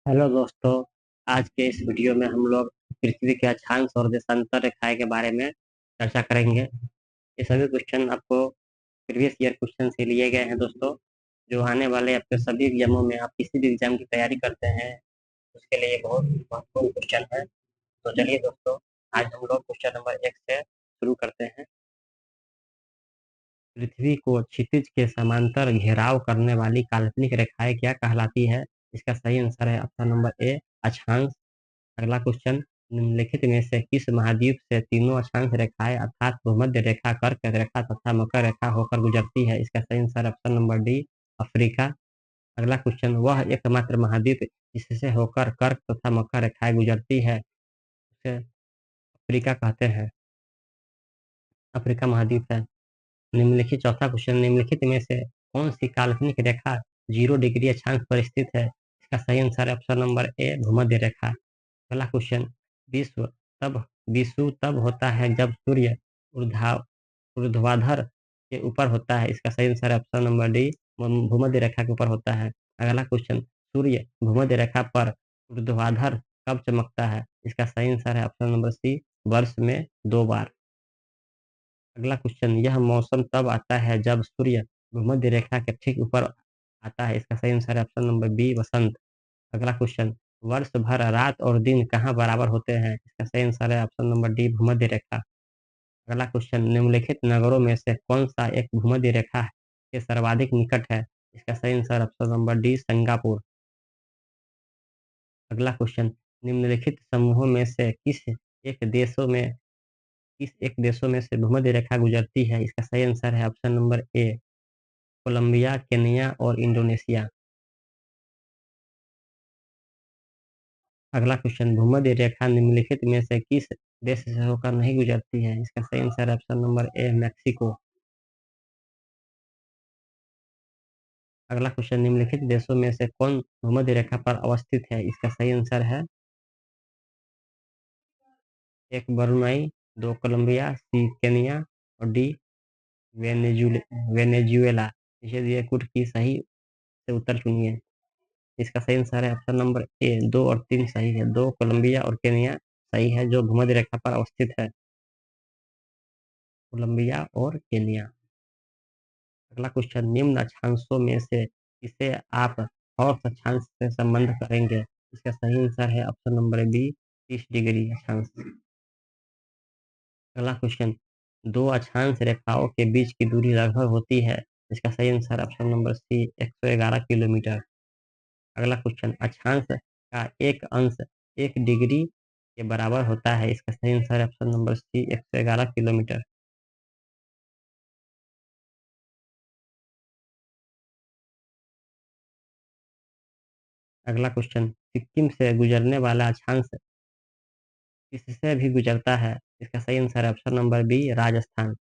Hello दोस्तों। आज के इस वीडियो में हम लोग पृथ्वी के अक्षांश और देशांतर रेखाएं के बारे में चर्चा करेंगे। ये सभी क्वेश्चन आपको प्रीवियस ईयर क्वेश्चन से लिए गए हैं दोस्तों, जो आने वाले आपके सभी एग्जामों में आप किसी भी एग्जाम की तैयारी करते हैं उसके लिए बहुत महत्वपूर्ण क्वेश्चन है। तो चलिए दोस्तों, आज हम लोग क्वेश्चन नंबर 1 से शुरू करते हैं। पृथ्वी को क्षितिज के समांतर घेराव करने वाली काल्पनिक रेखाएं क्या कहलाती है? इसका सही आंसर है ऑप्शन नंबर ए, अक्षांश। अगला क्वेश्चन, निम्नलिखित में से किस महाद्वीप से तीनों अक्षांश रेखाएं अर्थात भूमध्य रेखा, कर्क रेखा तथा मकर रेखा होकर गुजरती है? इसका सही answer option number D, Africa. अगला क्वेश्चन, वह एकमात्र महाद्वीप जिससे होकर कर्क तथा मकर रेखाएं गुजरती है उसे अफ्रीका कहते हैं। अफ्रीका महाद्वीप है। निम्नलिखित चौथा क्वेश्चन, निम्नलिखित में से कौन सी काल्पनिक रेखा 0 डिग्री अक्षांश पर स्थित है? इसका सही आंसर है ऑप्शन नंबर ए, भूमध्य रेखा। अगला क्वेश्चन, विश्व तब विषुव तब होता है जब सूर्य ऊर्धा ऊर्ध्वाधर के ऊपर होता है। इसका सही आंसर है ऑप्शन नंबर डी, भूमध्य रेखा के ऊपर होता है। अगला क्वेश्चन, सूर्य भूमध्य रेखा पर ऊर्ध्वाधर कब चमकता है? इसका सही आंसर है ऑप्शन नंबर सी, वर्ष में 2 बार। अगला क्वेश्चन, यह मौसम तब आता है जब सूर्य भूमध्य रेखा के ठीक ऊपर आता है। इसका सही आंसर है ऑप्शन नंबर बी, वसंत। अगला क्वेश्चन, वर्ष भर रात और दिन कहाँ बराबर होते हैं? इसका सही आंसर है ऑप्शन नंबर डी, भूमध्य रेखा। अगला क्वेश्चन, निम्नलिखित नगरों में से कौन सा एक भूमध्य रेखा के सर्वाधिक निकट है? इसका सही answer option number D, Singapore. अगला क्वेश्चन, निम्नलिखित समूहों में से किस एक देशों में से भूमध्य रेखा गुजरती है? इसका सही आंसर है option number A, Colombia, Kenya और इंडोनेशिया। अगला क्वेश्चन, भूमध्य रेखा निम्नलिखित में से किस देश से होकर नहीं गुजरती है? इसका सही आंसर है ऑप्शन नंबर ए, मैक्सिको। अगला क्वेश्चन, निम्नलिखित देशों में से कौन भूमध्य रेखा पर अवस्थित है? इसका सही आंसर है एक, ब्रुनई, 2, कोलंबिया, सी, केन्या और डी, वेनेजुएला। इसे दिए कुट की सही से उत्तर चुनिए। इसका सही आंसर है ऑप्शन नंबर ए, 2 और 3 सही है। 2 कोलंबिया और केन्या सही है, जो भूमध्य रेखा पर अवस्थित है। कोलंबिया और केन्या। अगला क्वेश्चन, निम्न अक्षांशों में से इसे आप हॉर्स अक्षांश से संबंध करेंगे? इसका सही आंसर है ऑप्शन नंबर बी, 30 डिग्री अक्षांश। अगला क्वेश्चन, दो अक्षांश रेखाओं के बीच की दूरी लगभग होती है। इसका सही answer option number C, 111 kilometre. अगला क्वेश्चन, अक्षांश का एक अंश 1 डिग्री के बराबर होता है। इसका सही आंसर है ऑप्शन नंबर सी, 111 किलोमीटर। अगला क्वेश्चन, सिक्किम से गुजरने वाला अक्षांश किससे भी गुजरता है? इसका सही आंसर है ऑप्शन नंबर बी, राजस्थान।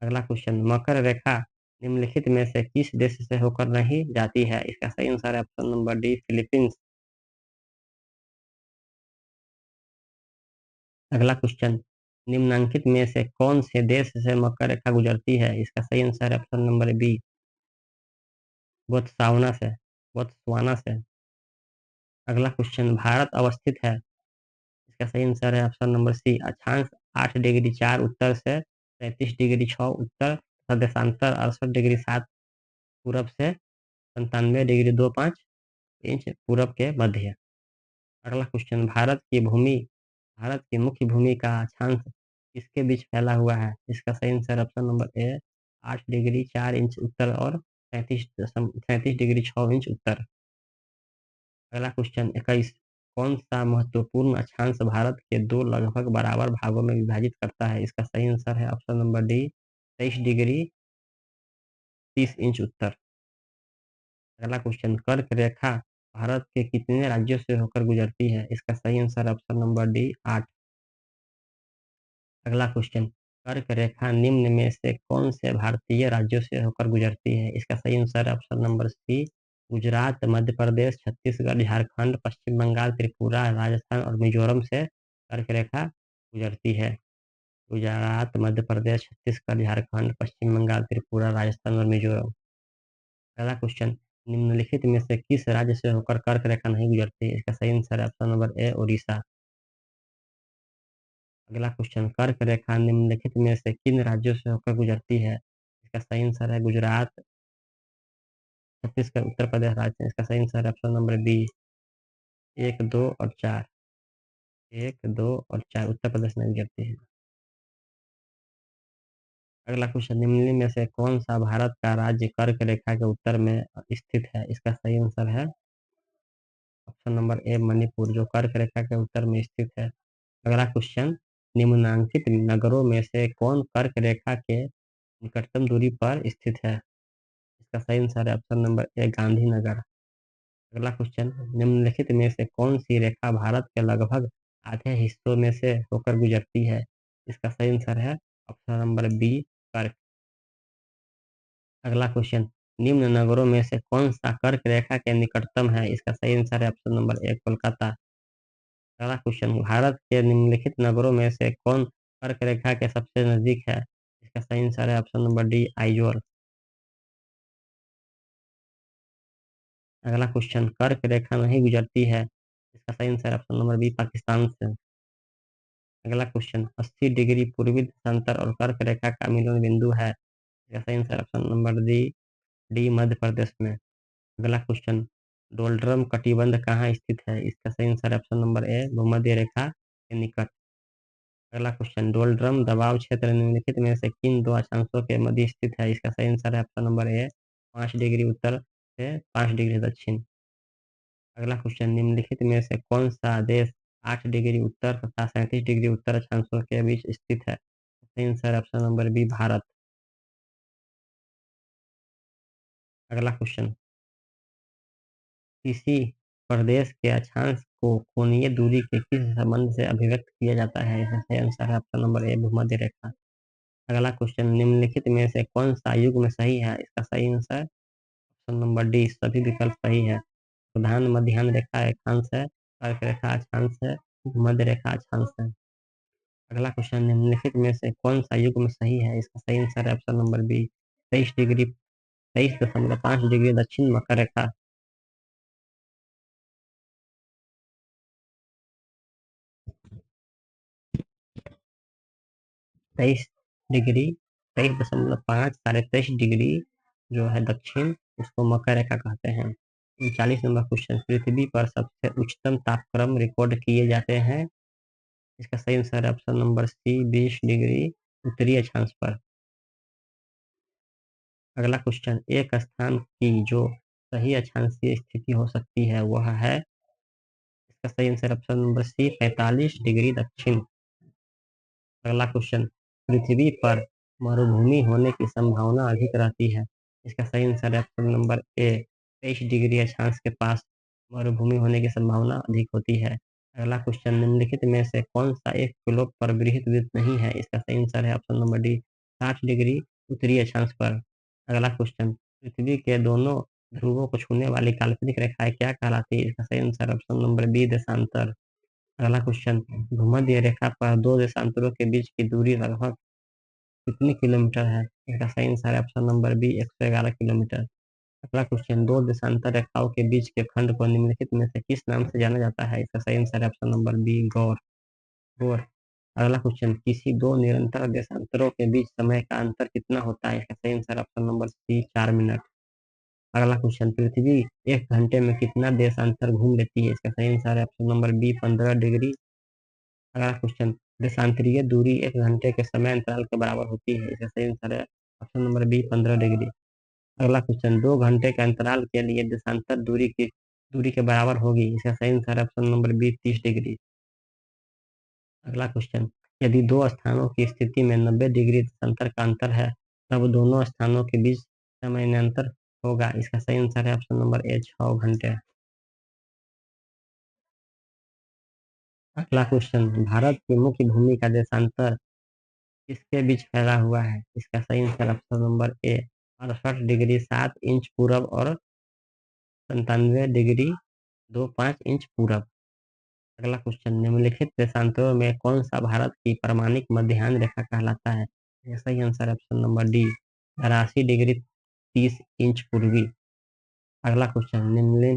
अगला क्वेश्चन, मकर रेखा निम्नलिखित में से किस देश से होकर नहीं जाती है? इसका सही आंसर है ऑप्शन नंबर डी, फिलीपींस। अगला क्वेश्चन, निम्नलिखित में से कौन से देश से मकर रेखा गुजरती है? इसका सही आंसर है ऑप्शन नंबर बी, बोत्सवाना से बोत्सवाना से। अगला क्वेश्चन, भारत अवस्थित है। इसका सही आंसर है ऑप्शन नंबर सी, अक्षांश 8 डिग्री 4 उत्तर से 33 डिग्री 6 उत्तर तथा देशांतर 68 डिग्री 7 पूरब से 97 डिग्री 2 5 इंच पूरब के मध्य। अगला क्वेश्चन, भारत की मुख्य भूमि का अक्षांश किसके बीच फैला हुआ है? इसका सही answer option number A, 8 degree 4 inch उत्तर और 33 डिग्री 6 इंच उत्तर। अगला क्वेश्चन 21, कौन सा महत्वपूर्ण अक्षांश भारत के दो लगभग बराबर भागों में विभाजित करता है? इसका सही आंसर है option number D, 23 degree 30 inch उत्तर। अगला क्वेश्चन, कर्क रेखा भारत के कितने राज्यों से होकर गुजरती है? इसका सही आंसर ऑप्शन नंबर डी, 8। अगला क्वेश्चन, कर्क रेखा निम्न में से कौन से भारतीय राज्यों से होकर गुजरती है? इसका सही answer option number C, Gujarat, Madhya Pradesh, Chhattisgarh, Jharkhand, Paschim Bangal, Tripura, Rajasthan और मिजोरम से कर्क रेखा गुजरती है। गुजरात, मध्य प्रदेश, छत्तीसगढ़, झारखंड, पश्चिम बंगाल, त्रिपुरा, राजस्थान और मिजोरम। अगला क्वेश्चन, निम्नलिखित में से किस राज्य से होकर कर्क रेखा नहीं गुजरती? इसका सही आंसर है ऑप्शन नंबर ए उड़ीसा। अगला क्वेश्चन, कर्क रेखा निम्नलिखित में से किन राज्यों से होकर गुजरती है? इसका सही आंसर है गुजरात, छत्तीसगढ़, उत्तर प्रदेश राज्य। इसका सही आंसर है ऑप्शन नंबर बी 1, 2 और 4। 1, 2 और 4 उत्तर प्रदेश में गुजरती है। अगला क्वेश्चन, निम्न में से कौन सा भारत का राज्य कर्क रेखा के उत्तर में स्थित है? इसका सही आंसर है ऑप्शन नंबर ए मणिपुर, जो कर्क रेखा के उत्तर में स्थित है। अगला क्वेश्चन, निम्नांकित नगरों में से कौन कर्क रेखा के निकटतम दूरी पर स्थित है? इसका सही आंसर है ऑप्शन नंबर ए गांधीनगर। अगला क्वेश्चन, निम्नलिखित में से कौन सी रेखा भारत के लगभग आधे हिस्सों में से होकर गुजरती है? इसका सही आंसर है ऑप्शन नंबर बी कर्क। अगला क्वेश्चन, निम्न नगरों में से कौन सा कर्क रेखा के निकटतम है? इसका सही आंसर है ऑप्शन नंबर ए कोलकाता। अगला क्वेश्चन, भारत के निम्नलिखित नगरों में से कौन कर्क रेखा के सबसे नजदीक है? इसका सही आंसर है ऑप्शन नंबर डी आइजोल। अगला क्वेश्चन, कर्क रेखा नहीं गुजरती है। इसका सही आंसर है ऑप्शन नंबर बी पाकिस्तान से। अगला क्वेश्चन, 80 डिग्री पूर्वी देशांतर और कर्क रेखा का मिलन बिंदु है। इसका सही answer option number D Madhya Pradesh में। अगला क्वेश्चन, डोलड्रम कटिबंध कहाँ स्थित है? इसका सही आंसर है ऑप्शन नंबर ए भूमध्य रेखा के निकट। अगला क्वेश्चन, डोलड्रम दबाव क्षेत्र निम्नलिखित में से किन दो अक्षांशों के मध्य स्थित है? इसका सही आंसर है ऑप्शन नंबर ए 5 डिग्री उत्तर से 5 डिग्री दक्षिण। अगला क्वेश्चन, निम्नलिखित में से कौन सा देश 8 डिग्री उत्तर तथा 37 डिग्री उत्तर अक्षांशों के बीच स्थित है? सही आंसर है ऑप्शन नंबर बी भारत। अगला क्वेश्चन, किसी प्रदेश के अक्षांश को कोणीय दूरी के किस संबंध से अभिव्यक्त किया जाता है? इसका सही आंसर है ऑप्शन नंबर ए भूमध्य रेखा। अगला क्वेश्चन, निम्नलिखित में से कौन सा युग्म सही है? इसका सही आंसर ऑप्शन नंबर डी सभी विकल्प सही है। प्रधान मध्याह्न रेखा अक्षांश है, कर्क रेखा अक्षांश है, भूमध्य रेखा अक्षांश है। अगला क्वेश्चन, निम्नलिखित में से कौन सा युग्म सही है? इसका सही आंसर है ऑप्शन नंबर बी 23.5 डिग्री दक्षिण मकर रेखा। 23 डिग्री 23.5 23.5 डिग्री जो है दक्षिण, उसको मकर रेखा कहते हैं। 39 नंबर क्वेश्चन, पृथ्वी पर सबसे उच्चतम तापक्रम रिकॉर्ड किए जाते हैं। इसका सही आंसर है ऑप्शन नंबर सी 20 डिग्री उत्तरी अक्षांश पर। अगला क्वेश्चन, एक स्थान की जो सही अक्षांशीय स्थिति हो सकती है वह है? इसका सही answer option number C 45 degree दक्षिण। अगला क्वेश्चन, पृथ्वी पर मरुभूमि होने की संभावना अधिक रहती है। इसका सही आंसर है ऑप्शन नंबर ए 23 डिग्री अक्षांश के पास मरुभूमि होने की संभावना अधिक होती है। अगला क्वेश्चन, निम्नलिखित में से कौन सा एक ग्लोब पर वृहत वृत्त नहीं है? इसका सही आंसर है ऑप्शन नंबर डी 60 डिग्री उत्तरी अक्षांश पर। अगला क्वेश्चन, पृथ्वी के दोनों ध्रुवों को छूने वाली काल्पनिक रेखाएं क्या कहलाती है? इसका सही आंसर ऑप्शन नंबर बी देशांतर। अगला क्वेश्चन, भूमध्य रेखा पर दो देशांतरों के बीच की दूरी लगभग कितनी किलोमीटर है? इसका सही आंसर है ऑप्शन नंबर बी 111 किलोमीटर। अगला क्वेश्चन, दो देशांतर रेखाओं के बीच के खंड को निम्नलिखित में से किस नाम से जाना जाता है? इसका सही आंसर है ऑप्शन नंबर बी गौर। गौर। अगला क्वेश्चन, किसी दो निरंतर देशांतरों के बीच समय का अंतर कितना होता है? इसका सही answer option number C 4 minute. अगला क्वेश्चन, पृथ्वी 1 घंटे में कितना देशांतर घूम लेती है? इसका सही आंसर है ऑप्शन नंबर बी 15 डिग्री। अगला क्वेश्चन, देशांतरीय दूरी 1 घंटे के समय अंतराल के बराबर होती है। इसका सही आंसर है ऑप्शन नंबर बी 15 डिग्री। अगला क्वेश्चन, 2 घंटे के अंतराल के लिए देशांतर दूरी के बराबर होगी। इसका सही आंसर है ऑप्शन नंबर बी 30 डिग्री। अगला क्वेश्चन, यदि दो स्थानों की स्थिति में 90 डिग्री देशांतर का अंतर है तब दोनों स्थानों के बीच समयान्तर होगा। इसका सही आंसर है ऑप्शन नंबर ए 6 घंटे। अगला क्वेश्चन, भारत की मुख्य भूमि का देशांतर किसके बीच फैला हुआ है? इसका सही आंसर ऑप्शन नंबर ए 68 डिग्री 7 इंच पूरब और 97 डिग्री 25 इंच पूरब। अगला क्वेश्चन, निम्नलिखित देशांतरों में कौन सा भारत की प्रामाणिक मध्याह्न रेखा कहलाता है? इसका सही answer option number D 83 degree 30 inch पूर्वी। अगला क्वेश्चन,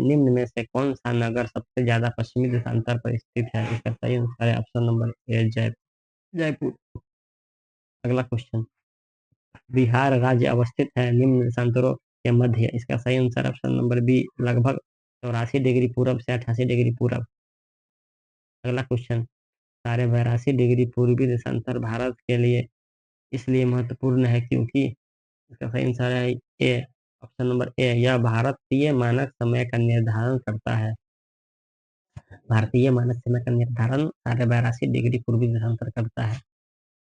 निम्न में से कौन सा नगर सबसे ज्यादा पश्चिमी देशांतर पर स्थित है? इसका सही आंसर है ऑप्शन नंबर ए, जयपुर। अगला क्वेश्चन, बिहार राज्य अवस्थित है निम्न देशांतरों के मध्य। इसका सही आंसर ऑप्शन नंबर बी, लगभग 84 डिग्री पूरब से 88 डिग्री पूरब। अगला क्वेश्चन, साढ़े 82 डिग्री पूर्वी देशांतर भारत के लिए इसलिए महत्वपूर्ण है क्योंकि। इसका सही आंसर है ए, ऑप्शन नंबर ए, यह भारतीय मानक समय का निर्धारण करता है। भारतीय मानक समय का निर्धारण 82 डिग्री पूर्वी देशांतर करता है।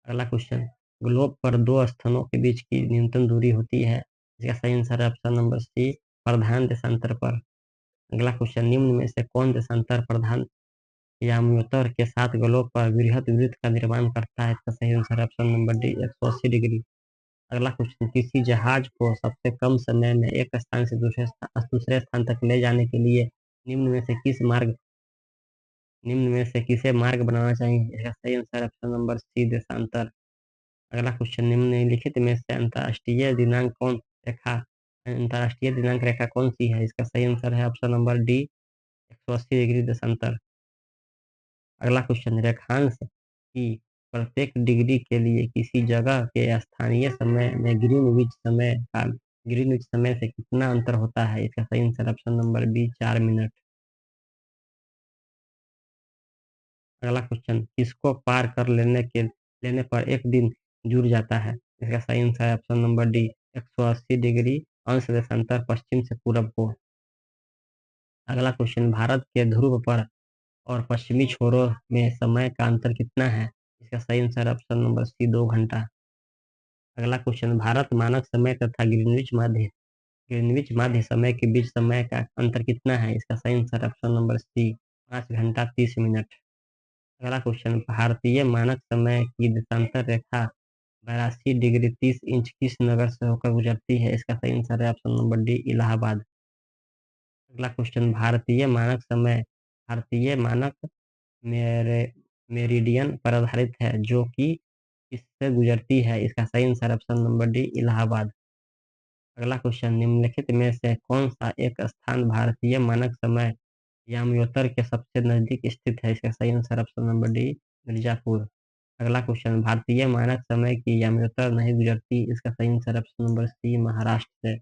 अगला क्वेश्चन, ग्लोब पर दो स्थानों के बीच की न्यूनतम दूरी होती है। इसका सही आंसर है ऑप्शन नंबर सी, प्रधान देशांतर पर। अगला क्वेश्चन, निम्न में से कौन देशांतर प्रधान याम्योत्तर के साथ ग्लोब पर वृहद वृत्त का निर्माण करता है? इसका सही आंसर है ऑप्शन नंबर डी, 180 डिग्री। अगला क्वेश्चन, किसी जहाज को सबसे कम समय में एक स्थान से दूसरे स्थान तक ले जाने के लिए निम्न में से किसे मार्ग बनाना चाहिए? इसका सही आंसर ऑप्शन नंबर सी, देशांतर। अगला क्वेश्चन, निम्नलिखित में से अंतरराष्ट्रीय दिनांक रेखा कौन सी है? इसका सही आंसर है ऑप्शन नंबर डी, 180 डिग्री देशांतर। अगला क्वेश्चन, रेखांश की प्रत्येक डिग्री के लिए किसी जगह के स्थानीय समय में ग्रीनविच समय से कितना अंतर होता है? इसका सही answer option number B, 4 minute. अगला क्वेश्चन, किसको पार कर लेने पर एक दिन जुड़ जाता है? इसका सही आंसर है ऑप्शन नंबर डी, 180 डिग्री अंश देशांतर पश्चिम से पूरब को। अगला क्वेश्चन, भारत के ध्रुव पर और पश्चिमी छोरों में समय का अंतर कितना है? इसका सही आंसर ऑप्शन नंबर सी, 2 घंटा। अगला क्वेश्चन, भारत मानक समय तथा ग्रीनविच माध्य समय के बीच समय का अंतर कितना है? इसका सही आंसर ऑप्शन नंबर सी, 5 घंटा 30 मिनट। अगला क्वेश्चन, भारतीय मानक समय की देशांतर रेखा 82 डिग्री 30 इंच किस नगर से होकर गुजरती है? इसका सही आंसर है ऑप्शन नंबर डी, इलाहाबाद। अगला क्वेश्चन, भारतीय मानक मेरे मेरिडियन पर आधारित है जो कि किससे गुजरती है? इसका सही answer option number D, Allahabad. अगला क्वेश्चन, निम्नलिखित में से कौन सा एक स्थान भारतीय मानक समय याम्योत्तर के सबसे नजदीक स्थित है? इसका सही answer option number D, Mirzapur. अगला क्वेश्चन, भारतीय मानक समय की याम्योत्तर नहीं गुजरती। इसका सही answer option number C, Maharashtra से।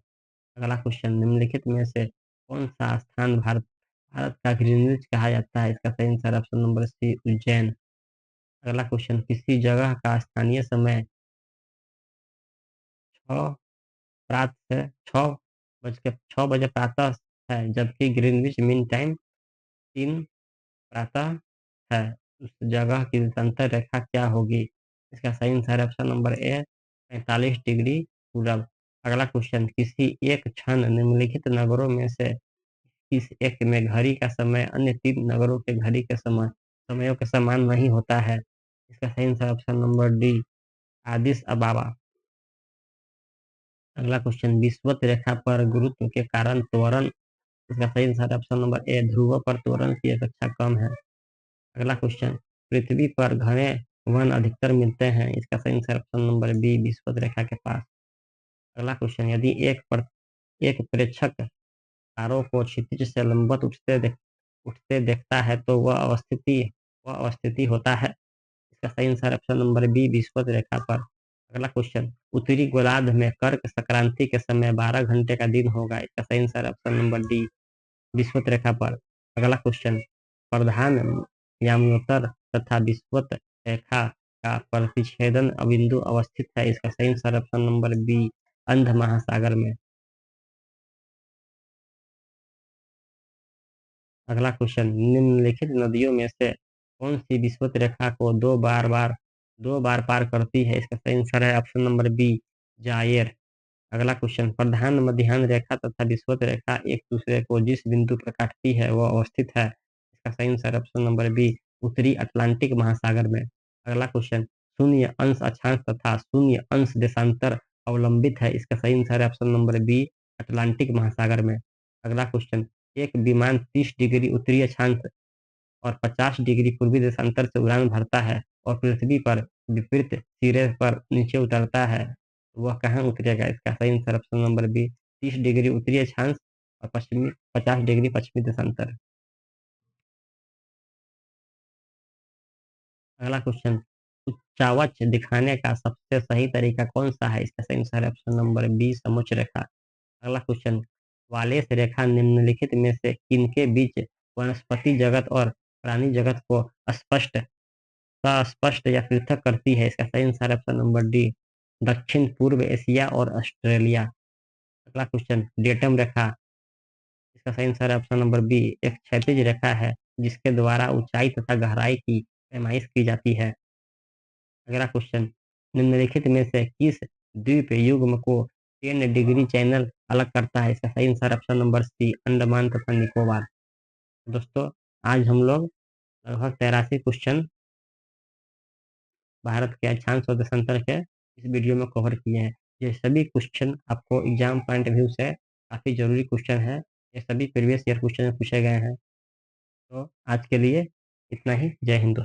अगला क्वेश्चन, निम्नलिखित में से कौन सा स्थान भारत का ग्रीनविच कहा जाता है? इसका सही answer option number C, Ujjain. अगला क्वेश्चन, किसी जगह का स्थानीय समय 6 प्रात से 6 बजे प्रातः है जबकि ग्रीनविच मीन टाइम 3 प्रातः है। उस जगह की देशांतर रेखा क्या होगी? इसका सही आंसर है ऑप्शन नंबर ए, 45 डिग्री पूरब। अगला क्वेश्चन, किसी एक क्षण निम्नलिखित नगरों में से किस एक में घड़ी का समय अन्य 3 नगरों के घड़ी के समयों के समान नहीं होता है? इसका सही आंसर ऑप्शन नंबर डी, आदिस अबाबा। अगला क्वेश्चन, विषुवत रेखा पर गुरुत्व के कारण त्वरण। इसका सही आंसर ऑप्शन नंबर ए, ध्रुवों पर त्वरण की अपेक्षा कम है। अगला क्वेश्चन, पृथ्वी पर घने वन अधिकतर मिलते हैं। इसका सही आंसर ऑप्शन नंबर बी, विषुवत रेखा के पास। अगला क्वेश्चन, यदि एक प्रेक्षक तारों को क्षितिज से लंबवत उठते देखता है तो वह अवस्थिति होता है। इसका सही आंसर ऑप्शन नंबर बी, विषुवत रेखा पर। अगला क्वेश्चन, उत्तरी गोलार्ध में कर्क संक्रांति के समय 12 घंटे का दिन होगा। इसका सही आंसर ऑप्शन नंबर डी, विषुवत रेखा पर। अगला क्वेश्चन, प्रधान याम्योत्तर तथा विषुवत रेखा का प्रतिच्छेदन बिंदु अवस्थित है। इसका सही आंसर ऑप्शन नंबर बी, अंध महासागर में। अगला क्वेश्चन, निम्नलिखित नदियों में से कौन सी विषुवत रेखा को दो बार पार करती है? इसका सही आंसर है ऑप्शन नंबर बी, जायर। अगला क्वेश्चन, प्रधान मध्याह्न रेखा तथा विषुवत रेखा एक दूसरे को जिस बिंदु पर काटती है वह अवस्थित है। इसका सही आंसर ऑप्शन नंबर बी, उत्तरी अटलांटिक महासागर में। अगला क्वेश्चन, शून्य अंश अक्षांश तथा शून्य अंश देशांतर अवलंबित है। इसका सही आंसर है ऑप्शन नंबर बी, अटलांटिक महासागर में। अगला क्वेश्चन, एक विमान 30 डिग्री उत्तरी अक्षांश और 50 डिग्री पूर्वी देशांतर से उड़ान भरता है और पृथ्वी पर विपरीत सिरे पर नीचे उतरता है, वह कहाँ उतरेगा? इसका सही answer option number B, 30 degree उत्तरी अक्षांश और पश्चिमी 50 डिग्री पश्चिमी देशांतर। अगला क्वेश्चन, उच्चावच दिखाने का सबसे सही तरीका कौन-सा है? इसका सही आंसर है ऑप्शन नंबर बी समोच्च रेखा। अगला क्वेश्चन, वालेस रेखा निम्नलिखित में से किनके बीच वनस्पति जगत और प्राणी जगत को स्पष्ट, अस्पष्ट या पृथक करती है? इसका सही आंसर है ऑप्शन नंबर डी दक्षिण पूर्व एशिया और ऑस्ट्रेलिया। अगला क्वेश्चन, डेटम रेखा, इसका सही आंसर है ऑप्शन नंबर बी एक क्षैतिज रेखा है जिसके द्वारा ऊंचाई तथा गहराई की पैमाइश की जाती है। अगला क्वेश्चन, निम्नलिखित में से किस द्वीप युग्म को 10 डिग्री चैनल अलग करता है? इसका सही answer option number C Andaman तथा निकोबार। दोस्तों, आज हम लोग लगभग 83 क्वेश्चन भारत के अक्षांश और देशांतर के इस वीडियो में कवर किए हैं। ये सभी क्वेश्चन आपको एग्जाम पॉइंट ऑफ व्यू से काफ़ी ज़रूरी क्वेश्चन है। ये सभी प्रीवियस ईयर क्वेश्चन में पूछे गए हैं। तो आज के लिए इतना ही। जय हिंद।